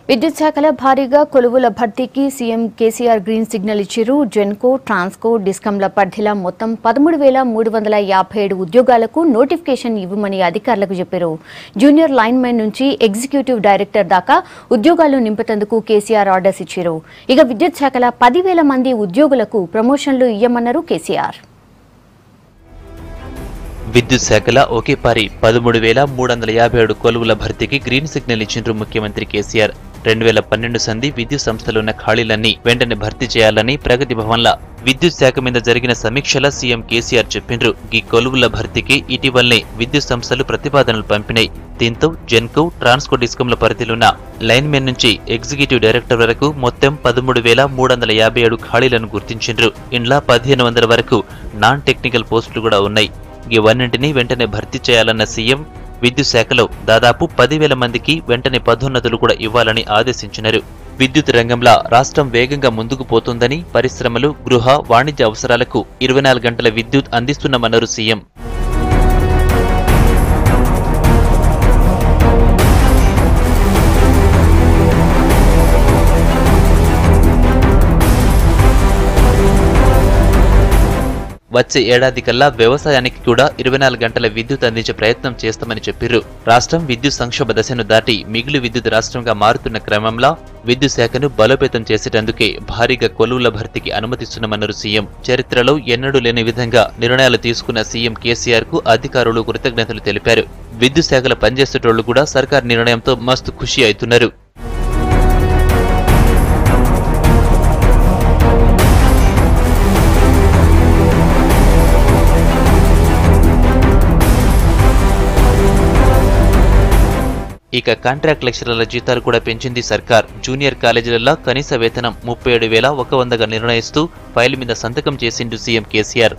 విద్యుత్ శాఖల భారీగా కొలువుల భర్తీకి సీఎం కేసీఆర్ గ్రీన్ సిగ్నల్ ఇచ్చారు. జెన్కో, ట్రాన్స్కో, డిస్కంల పరిధిలో మొత్తం 13,357 ఉద్యోగాలకు నోటిఫికేషన్ ఇవ్వమని అధికారులకు చెప్పారు. జూనియర్ లైన్ మ్యాన్ నుంచి ఎగ్జిక్యూటివ్ డైరెక్టర్ దాకా ఉద్యోగాలు నింపేందుకు కేసీఆర్ ఆర్డర్స్ ఇచ్చారు. ఇక విద్యుత్ శాఖల 10,000 మంది ఉద్యోగులకు ప్రమోషన్లు ఇయ్యమన్నారు కేసీఆర్. విద్యుత్ శాఖల ఒకేపారి 13,357 కొలువుల భర్తీకి గ్రీన్ సిగ్నల్ ఇచ్చిండ్రు ముఖ్యమంత్రి కేసీఆర్. 2012 సంధి విద్యుత్ సంస్థలున్న ఖాళీలన్నీ వెంటనే భర్తీ చేయాలని ప్రగతి భవన్ల విద్యుత్ శాఖ మీద జరిగిన సమీక్షల సీఎం కేసీఆర్ చెప్పిండ్రు. ఈ కొలువుల భర్తీకి ఇటీవలనే విద్యుత్ సంస్థలు ప్రతిపాదనలు పంపినాయి. దీంతో జెన్కో, ట్రాన్స్కో, డిస్కంల పరిధిలోన్న లైన్ మెన్ నుంచి ఎగ్జిక్యూటివ్ డైరెక్టర్ వరకు మొత్తం 13,357 ఖాళీలను గుర్తించిండ్రు. ఇండ్ల 1,500 వరకు నాన్ టెక్నికల్ పోస్టులు కూడా ఉన్నాయి. ఇవన్నింటినీ వెంటనే భర్తీ చేయాలన్న సీఎం విద్యుత్ శాఖలో దాదాపు 10,000 మందికి వెంటనే పదోన్నతులు కూడా ఇవ్వాలని ఆదేశించినారు. విద్యుత్ రంగంలో రాష్ట్రం వేగంగా ముందుకు పోతుందని, పరిశ్రమలు, గృహ, వాణిజ్య అవసరాలకు 24 గంటల విద్యుత్ అందిస్తున్నామన్నారు సీఎం. వచ్చే ఏడాది కల్లా వ్యవసాయానికి కూడా 24 గంటల విద్యుత్ అందించే ప్రయత్నం చేస్తామని చెప్పారు. రాష్ట్రం విద్యుత్ సంక్షోభ దశను దాటి మిగులు విద్యుత్ రాష్ట్రంగా మారుతున్న క్రమంలో విద్యుత్ శాఖను బలోపేతం చేసేటందుకే భారీగా కొలువుల భర్తీకి అనుమతిస్తున్నామన్నారు సీఎం. చరిత్రలో ఎన్నడూ లేని విధంగా నిర్ణయాలు తీసుకున్న సీఎం కేసీఆర్ కు అధికారులు కృతజ్ఞతలు తెలిపారు. విద్యుత్ శాఖలో పనిచేసేటోళ్లు కూడా సర్కార్ నిర్ణయంతో మస్తు ఖుషి అవుతున్నారు. ఇక కాంట్రాక్ట్ లెక్చరర్ల జీతాలు కూడా పెంచింది సర్కార్. జూనియర్ కాలేజీలలో కనీస వేతనం 37,100గా నిర్ణయిస్తూ ఫైల్ మీద సంతకం చేసిండు సీఎం కేసీఆర్.